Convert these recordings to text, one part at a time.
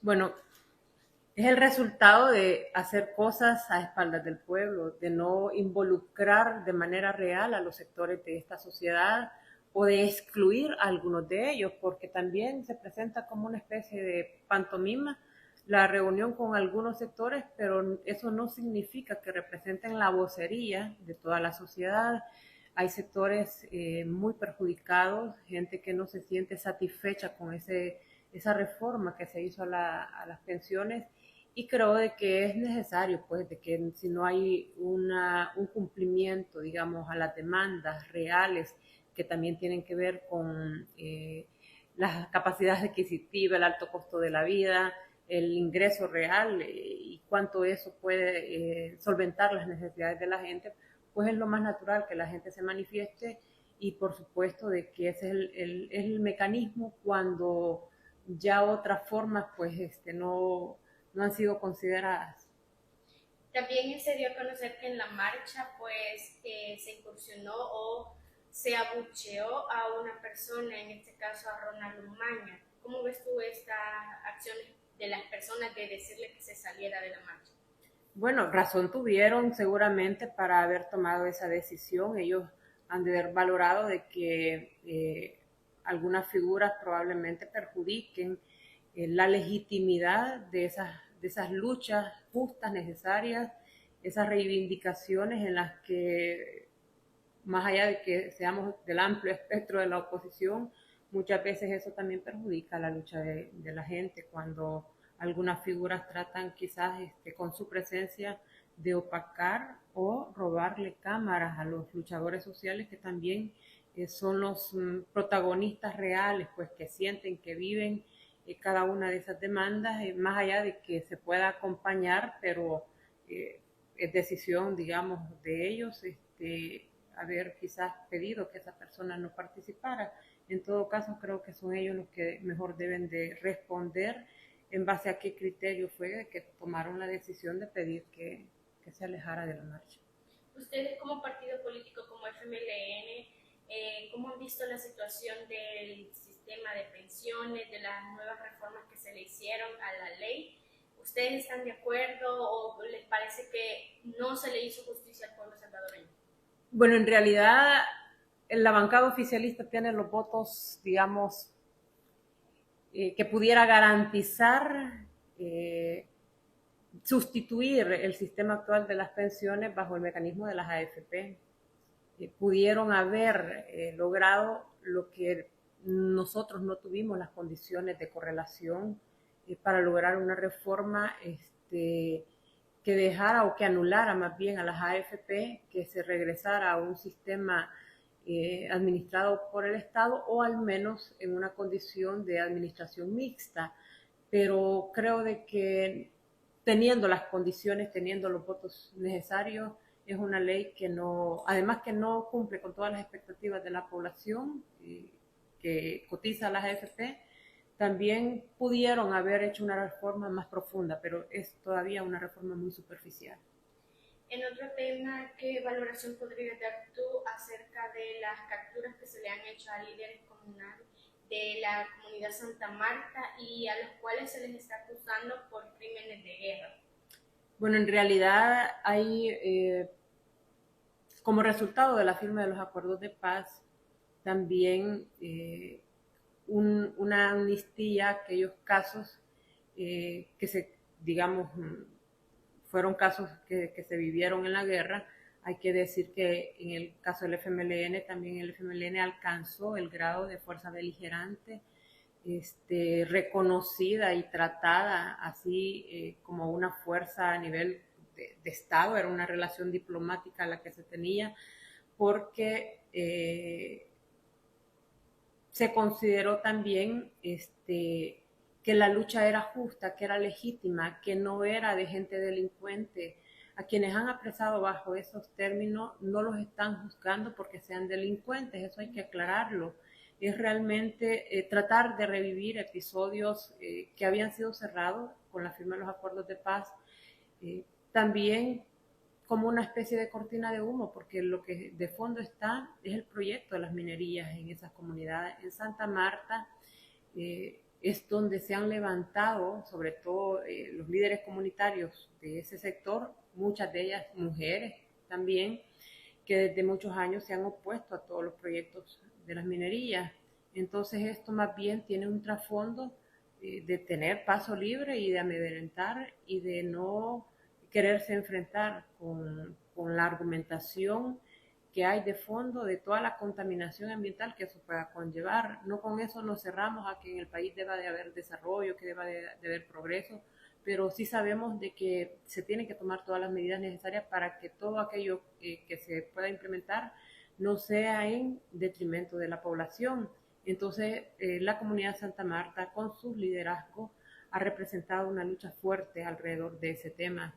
Bueno, es el resultado de hacer cosas a espaldas del pueblo, de no involucrar de manera real a los sectores de esta sociedad o de excluir a algunos de ellos, porque también se presenta como una especie de pantomima la reunión con algunos sectores, pero eso no significa que representen la vocería de toda la sociedad. Hay sectores muy perjudicados, gente que no se siente satisfecha con esa reforma que se hizo a las pensiones, y creo de que es necesario, pues, de que si no hay un cumplimiento, digamos, a las demandas reales que también tienen que ver con las capacidades adquisitivas, el alto costo de la vida, el ingreso real y cuánto eso puede solventar las necesidades de la gente, pues es lo más natural que la gente se manifieste, y por supuesto de que ese es el mecanismo cuando ya otras formas pues no han sido consideradas. También se dio a conocer que en la marcha pues se incursionó o se abucheó a una persona, en este caso a Ronald Umaña. ¿Cómo ves tú estas acciones de las personas de decirle que se saliera de la marcha? Bueno, razón tuvieron seguramente para haber tomado esa decisión. Ellos han de haber valorado de que algunas figuras probablemente perjudiquen la legitimidad de esas luchas justas, necesarias, esas reivindicaciones en las que, más allá de que seamos del amplio espectro de la oposición, muchas veces eso también perjudica la lucha de la gente cuando algunas figuras tratan quizás con su presencia de opacar o robarle cámaras a los luchadores sociales que también son los protagonistas reales, pues que sienten, que viven cada una de esas demandas, más allá de que se pueda acompañar, pero es decisión, digamos, de ellos haber quizás pedido que esa persona no participara. En todo caso, creo que son ellos los que mejor deben de responder en base a qué criterio fue que tomaron la decisión de pedir que se alejara de la marcha. Ustedes como partido político, como FMLN, ¿cómo han visto la situación del sistema de pensiones, de las nuevas reformas que se le hicieron a la ley? ¿Ustedes están de acuerdo o les parece que no se le hizo justicia al pueblo salvadoreño? Bueno, en realidad la bancada oficialista tiene los votos, digamos, que pudiera garantizar sustituir el sistema actual de las pensiones bajo el mecanismo de las AFP. Pudieron haber logrado lo que nosotros no tuvimos las condiciones de correlación para lograr una reforma que dejara o que anulara más bien a las AFP, que se regresara a un sistema administrado por el Estado o al menos en una condición de administración mixta. Pero creo de que teniendo las condiciones, teniendo los votos necesarios, es una ley que no, además que no cumple con todas las expectativas de la población que cotiza a las AFP, también pudieron haber hecho una reforma más profunda, pero es todavía una reforma muy superficial. En otro tema, ¿qué valoración podrías dar tú acerca de las capturas que se le han hecho a líderes comunales de la comunidad Santa Marta y a los cuales se les está acusando por crímenes de guerra? Bueno, en realidad hay, como resultado de la firma de los acuerdos de paz, también una amnistía a aquellos casos que se, digamos, fueron casos que se vivieron en la guerra. Hay que decir que en el caso del FMLN, también el FMLN alcanzó el grado de fuerza beligerante, reconocida y tratada así como una fuerza a nivel de Estado, era una relación diplomática la que se tenía, porque se consideró también que la lucha era justa, que era legítima, que no era de gente delincuente. A quienes han apresado bajo esos términos no los están juzgando porque sean delincuentes, eso hay que aclararlo. Es realmente tratar de revivir episodios que habían sido cerrados con la firma de los acuerdos de paz. También como una especie de cortina de humo, porque lo que de fondo está es el proyecto de las minerías en esas comunidades. En Santa Marta es donde se han levantado, sobre todo los líderes comunitarios de ese sector, muchas de ellas mujeres también, que desde muchos años se han opuesto a todos los proyectos de las minerías. Entonces esto más bien tiene un trasfondo de tener paso libre y de amedrentar y de no quererse enfrentar con la argumentación que hay de fondo de toda la contaminación ambiental que eso pueda conllevar. No con eso nos cerramos a que en el país deba de haber desarrollo, que deba de haber progreso, pero sí sabemos de que se tienen que tomar todas las medidas necesarias para que todo aquello que se pueda implementar no sea en detrimento de la población. Entonces, la comunidad de Santa Marta, con sus liderazgos, ha representado una lucha fuerte alrededor de ese tema.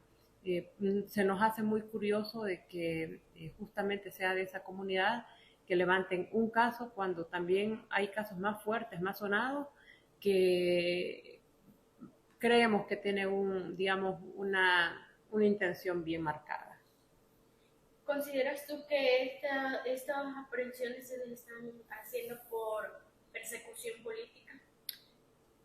Se nos hace muy curioso de que justamente sea de esa comunidad que levanten un caso cuando también hay casos más fuertes, más sonados, que creemos que tiene digamos, una intención bien marcada. ¿Consideras tú que estas aprehensiones se les están haciendo por persecución política?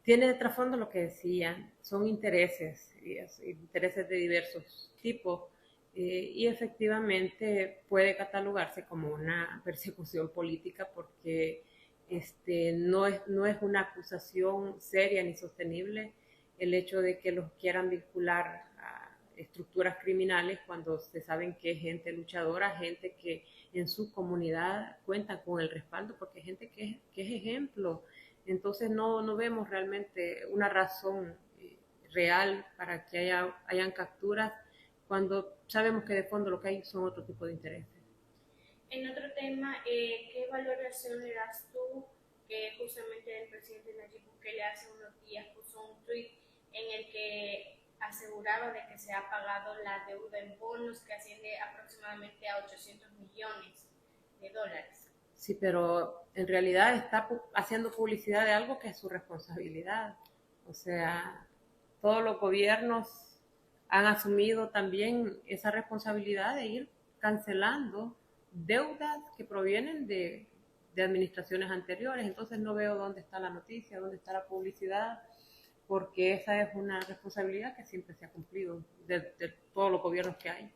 Tiene de trasfondo lo que decía, son intereses, intereses de diversos tipos, y efectivamente puede catalogarse como una persecución política porque no es una acusación seria ni sostenible el hecho de que los quieran vincular a estructuras criminales cuando se saben que es gente luchadora, gente que en su comunidad cuenta con el respaldo, porque hay gente que es ejemplo. Entonces no vemos realmente una razón real para que hayan capturas cuando sabemos que de fondo lo que hay son otro tipo de intereses. En otro tema, ¿qué valoración le das tú que justamente el presidente Nayib Bukele hace unos días puso un tweet en el que aseguraba de que se ha pagado la deuda en bonos que asciende aproximadamente a 800 millones de dólares? Sí, pero en realidad está haciendo publicidad de algo que es su responsabilidad. O sea, todos los gobiernos han asumido también esa responsabilidad de ir cancelando deudas que provienen de administraciones anteriores. Entonces no veo dónde está la noticia, dónde está la publicidad, porque esa es una responsabilidad que siempre se ha cumplido de todos los gobiernos que hay.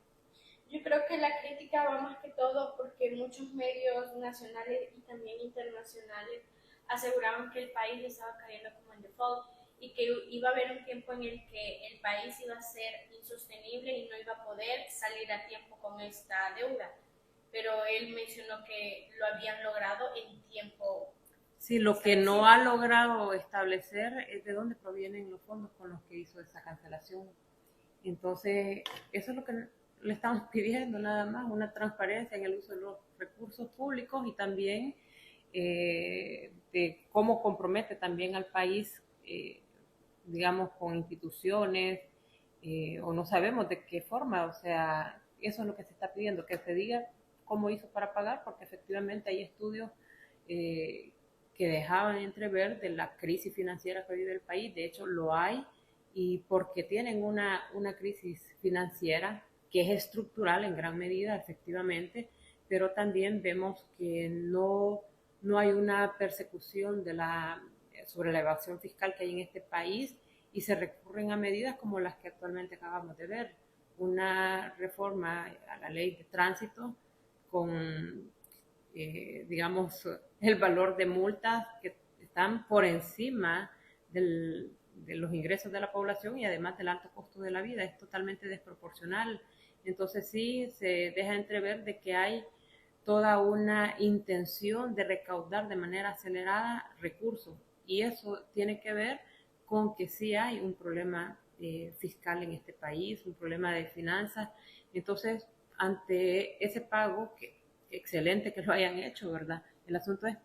Yo creo que la crítica va más que todo porque muchos medios nacionales y también internacionales aseguraban que el país estaba cayendo como en default y que iba a haber un tiempo en el que el país iba a ser insostenible y no iba a poder salir a tiempo con esta deuda. Pero él mencionó que lo habían logrado en tiempo. Sí, lo que no ha logrado establecer es de dónde provienen los fondos con los que hizo esa cancelación. Entonces, eso es lo que le estamos pidiendo nada más, una transparencia en el uso de los recursos públicos y también de cómo compromete también al país, digamos, con instituciones, o no sabemos de qué forma, o sea, eso es lo que se está pidiendo, que se diga cómo hizo para pagar, porque efectivamente hay estudios eh, que dejaban entrever de la crisis financiera que vive el país, de hecho lo hay, y porque tienen una crisis financiera que es estructural en gran medida, efectivamente, pero también vemos que no hay una persecución sobre la evasión fiscal que hay en este país y se recurren a medidas como las que actualmente acabamos de ver, una reforma a la ley de tránsito con, digamos, el valor de multas que están por encima de los ingresos de la población y además del alto costo de la vida. Es totalmente desproporcional. Entonces sí se deja entrever de que hay toda una intención de recaudar de manera acelerada recursos y eso tiene que ver con que sí hay un problema fiscal en este país, un problema de finanzas. Entonces, ante ese pago, que excelente que lo hayan hecho, ¿verdad? El asunto es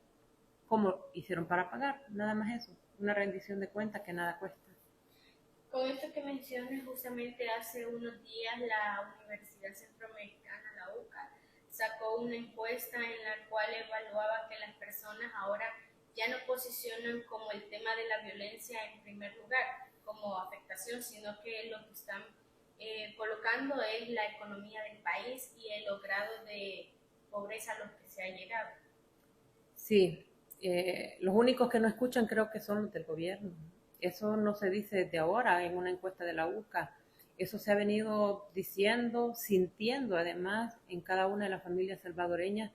cómo hicieron para pagar, nada más eso, una rendición de cuentas que nada cuesta. Con esto que mencionas, justamente hace unos días la Universidad Centroamericana, la UCA, sacó una encuesta en la cual evaluaba que las personas ahora ya no posicionan como el tema de la violencia en primer lugar, como afectación, sino que lo que están colocando es la economía del país y el grado de pobreza a los que se ha llegado. Sí, Los únicos que no escuchan creo que son los del gobierno. Eso no se dice desde ahora en una encuesta de la UCA. Eso se ha venido diciendo, sintiendo además en cada una de las familias salvadoreñas,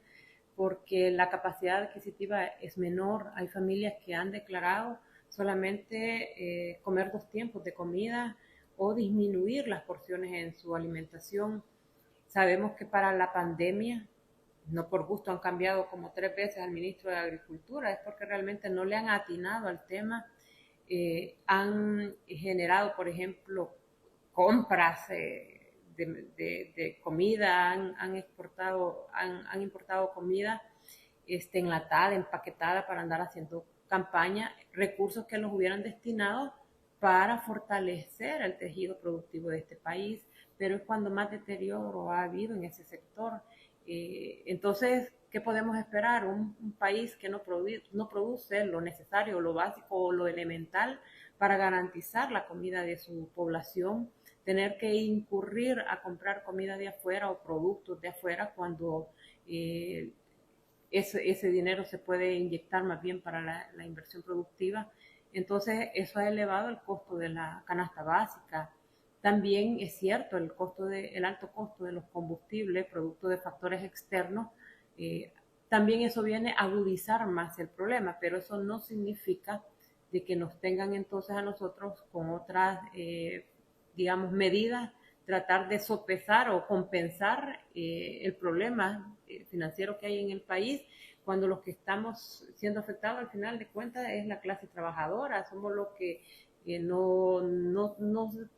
porque la capacidad adquisitiva es menor. Hay familias que han declarado solamente comer 2 tiempos de comida o disminuir las porciones en su alimentación. Sabemos que para la pandemia, no por gusto han cambiado como 3 veces al ministro de Agricultura, es porque realmente no le han atinado al tema. Han generado, por ejemplo, compras de comida, han importado comida enlatada, empaquetada para andar haciendo campaña, recursos que los hubieran destinado para fortalecer el tejido productivo de este país, pero es cuando más deterioro ha habido en ese sector. Entonces, ¿qué podemos esperar? Un país que no produce lo necesario, lo básico o lo elemental para garantizar la comida de su población, tener que incurrir a comprar comida de afuera o productos de afuera cuando ese dinero se puede inyectar más bien para la inversión productiva. Entonces, eso ha elevado el costo de la canasta básica. También es cierto el alto costo de los combustibles, producto de factores externos. También eso viene a agudizar más el problema, pero eso no significa de que nos tengan entonces a nosotros con otras, digamos, medidas, tratar de sopesar o compensar el problema financiero que hay en el país, cuando los que estamos siendo afectados al final de cuentas es la clase trabajadora, somos los que no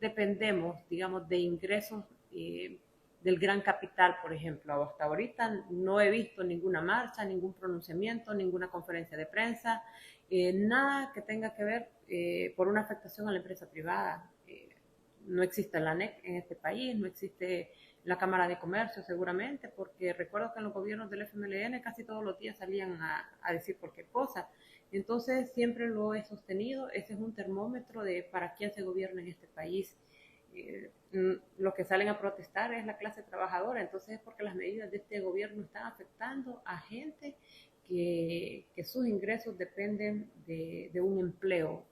dependemos, digamos, de ingresos del gran capital, por ejemplo. Hasta ahorita no he visto ninguna marcha, ningún pronunciamiento, ninguna conferencia de prensa, nada que tenga que ver por una afectación a la empresa privada. No existe la ANEC en este país, no existe la Cámara de Comercio seguramente, porque recuerdo que en los gobiernos del FMLN casi todos los días salían a decir cualquier cosa. Entonces siempre lo he sostenido, ese es un termómetro de para quién se gobierna en este país. Los que salen a protestar es la clase trabajadora, entonces es porque las medidas de este gobierno están afectando a gente que sus ingresos dependen de un empleo,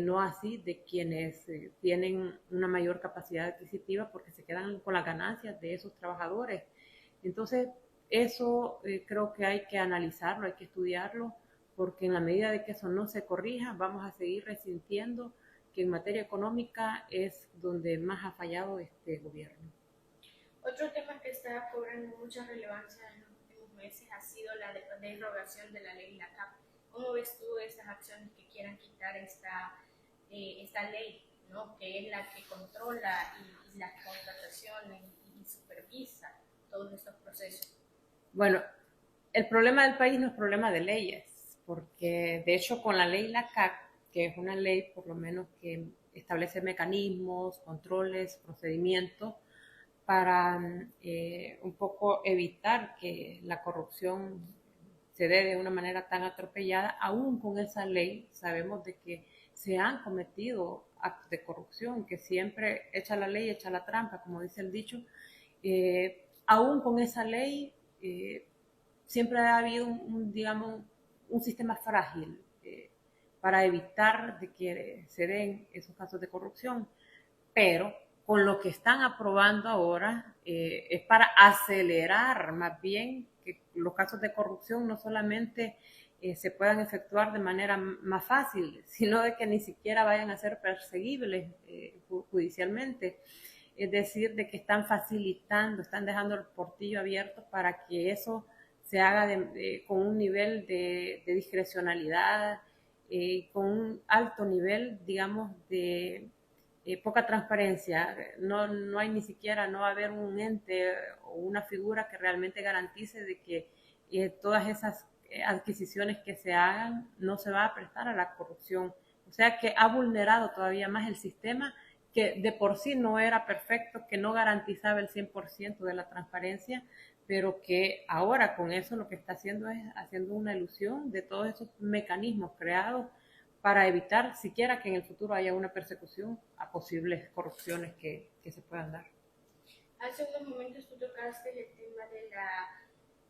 no así de quienes tienen una mayor capacidad adquisitiva porque se quedan con las ganancias de esos trabajadores. Entonces, eso creo que hay que analizarlo, hay que estudiarlo, porque en la medida de que eso no se corrija, vamos a seguir resintiendo que en materia económica es donde más ha fallado este gobierno. Otro tema que está cobrando mucha relevancia en los últimos meses ha sido la derogación de la ley LACAP. ¿Cómo ves tú estas acciones que quieran quitar esta ley, ¿no? Que es la que controla y las contrataciones y supervisa todos estos procesos? Bueno, el problema del país no es problema de leyes, porque de hecho con la ley LACAP, que es una ley por lo menos que establece mecanismos, controles, procedimientos para un poco evitar que la corrupción se dé de una manera tan atropellada, aún con esa ley sabemos de que se han cometido actos de corrupción, que siempre echa la ley, echa la trampa, como dice el dicho. Aún con esa ley, siempre ha habido digamos, un sistema frágil para evitar de que se den esos casos de corrupción, pero con lo que están aprobando ahora es para acelerar más bien que los casos de corrupción no solamente se puedan efectuar de manera más fácil, sino de que ni siquiera vayan a ser perseguibles judicialmente. Es decir, de que están facilitando, están dejando el portillo abierto para que eso se haga con un nivel de discrecionalidad, con un alto nivel, digamos, de poca transparencia. No hay ni siquiera, no va a haber un ente o una figura que realmente garantice de que todas esas adquisiciones que se hagan no se va a prestar a la corrupción. O sea que ha vulnerado todavía más el sistema, que de por sí no era perfecto, que no garantizaba el 100% de la transparencia, pero que ahora con eso lo que está haciendo es haciendo una ilusión de todos esos mecanismos creados para evitar siquiera que en el futuro haya una persecución a posibles corrupciones que se puedan dar. Hace unos momentos tú tocaste el tema de las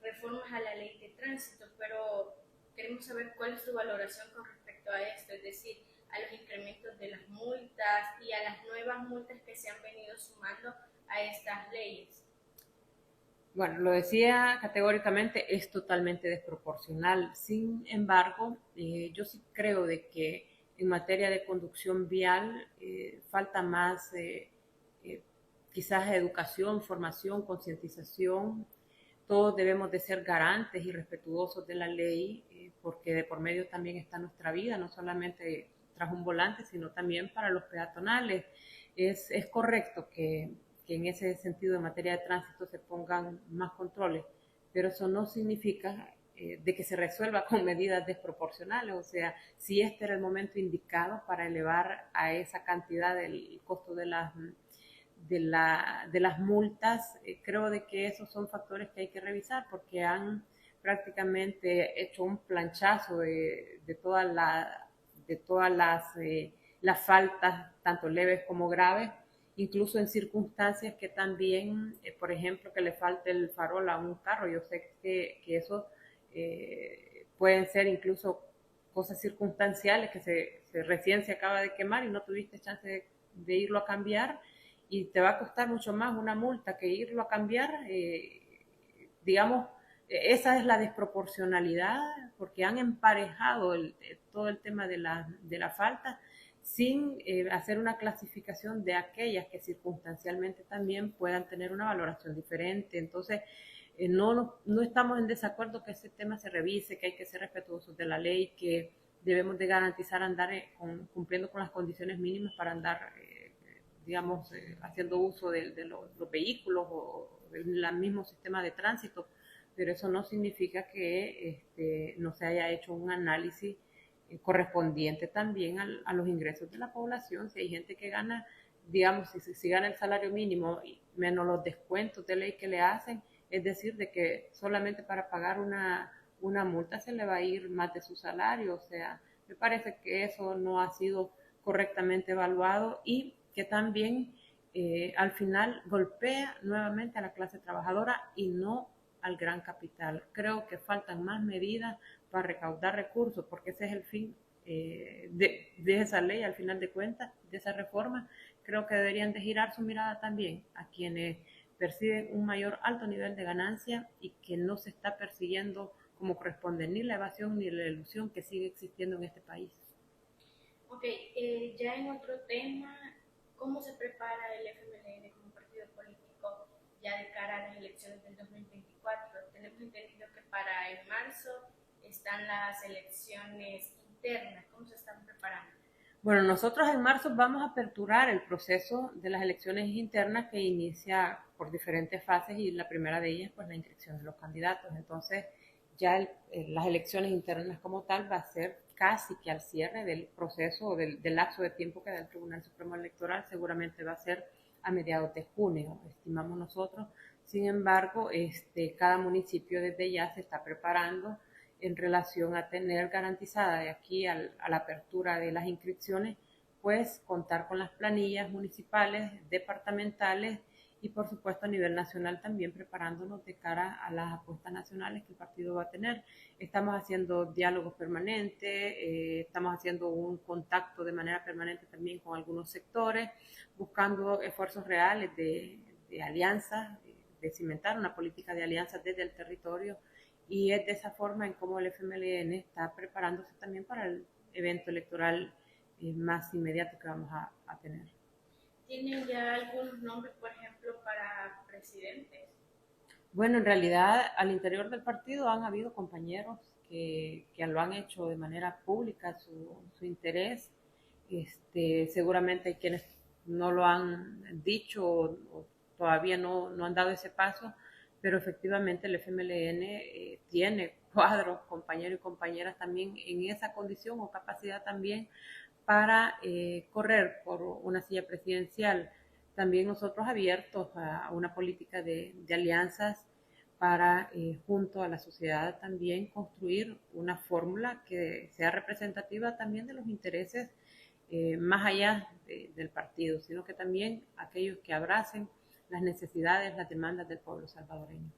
reformas a la ley de tránsito, pero queremos saber cuál es tu valoración con respecto a esto, es decir, a los incrementos de las multas y a las nuevas multas que se han venido sumando a estas leyes. Bueno, lo decía categóricamente, es totalmente desproporcional. Sin embargo, yo sí creo de que en materia de conducción vial falta más eh, quizás educación, formación, concientización. Todos debemos de ser garantes y respetuosos de la ley, porque de por medio también está nuestra vida, no solamente tras un volante, sino también para los peatonales. Es correcto que en ese sentido en materia de tránsito se pongan más controles, pero eso no significa de que se resuelva con medidas desproporcionales. O sea, si este era el momento indicado para elevar a esa cantidad el costo de las multas, creo de que esos son factores que hay que revisar porque han prácticamente hecho un planchazo de todas las faltas, tanto leves como graves, incluso en circunstancias que también, por ejemplo, que le falte el farol a un carro. Yo sé que eso pueden ser incluso cosas circunstanciales que recién se acaba de quemar y no tuviste chance de irlo a cambiar y te va a costar mucho más una multa que irlo a cambiar. Digamos, esa es la desproporcionalidad porque han emparejado todo el tema de la falta sin hacer una clasificación de aquellas que circunstancialmente también puedan tener una valoración diferente. Entonces, no estamos en desacuerdo que ese tema se revise, que hay que ser respetuosos de la ley, que debemos de garantizar andar cumpliendo con las condiciones mínimas para andar, digamos, haciendo uso de los vehículos o del mismo sistema de tránsito, pero eso no significa que no se haya hecho un análisis correspondiente también a los ingresos de la población. Si hay gente que gana, digamos, si gana el salario mínimo menos los descuentos de ley que le hacen, es decir, de que solamente para pagar una multa se le va a ir más de su salario. O sea, me parece que eso no ha sido correctamente evaluado y que también al final golpea nuevamente a la clase trabajadora y no al gran capital. Creo que faltan más medidas para recaudar recursos, porque ese es el fin de esa ley, al final de cuentas, de esa reforma. Creo que deberían de girar su mirada también a quienes perciben un mayor alto nivel de ganancia y que no se está persiguiendo como corresponde ni la evasión ni la ilusión que sigue existiendo en este país. Ok, ya en otro tema, ¿cómo se prepara el FMLN como partido político ya de cara a las elecciones del 2024? Tenemos entendido que para en marzo están las elecciones internas. ¿Cómo se están preparando? Bueno, nosotros en marzo vamos a aperturar el proceso de las elecciones internas que inicia por diferentes fases y la primera de ellas, pues la inscripción de los candidatos. Entonces, ya las elecciones internas como tal va a ser casi que al cierre del proceso o del lapso de tiempo que da el Tribunal Supremo Electoral, seguramente va a ser a mediados de junio, estimamos nosotros. Sin embargo, cada municipio desde ya se está preparando en relación a tener garantizada de aquí a la apertura de las inscripciones, pues contar con las planillas municipales, departamentales y por supuesto a nivel nacional también preparándonos de cara a las apuestas nacionales que el partido va a tener. Estamos haciendo diálogos permanentes, estamos haciendo un contacto de manera permanente también con algunos sectores, buscando esfuerzos reales de alianzas, de cimentar una política de alianzas desde el territorio, y es de esa forma en cómo el FMLN está preparándose también para el evento electoral más inmediato que vamos a tener. ¿Tienen ya algunos nombres, por ejemplo, para presidentes? Bueno, en realidad al interior del partido han habido compañeros que lo han hecho de manera pública su interés. Seguramente hay quienes no lo han dicho o todavía no han dado ese paso, pero efectivamente el FMLN tiene cuadros, compañeros y compañeras también en esa condición o capacidad también para correr por una silla presidencial. También nosotros abiertos a una política de alianzas para, junto a la sociedad, también construir una fórmula que sea representativa también de los intereses más allá del partido, sino que también aquellos que abracen las necesidades, las demandas del pueblo salvadoreño.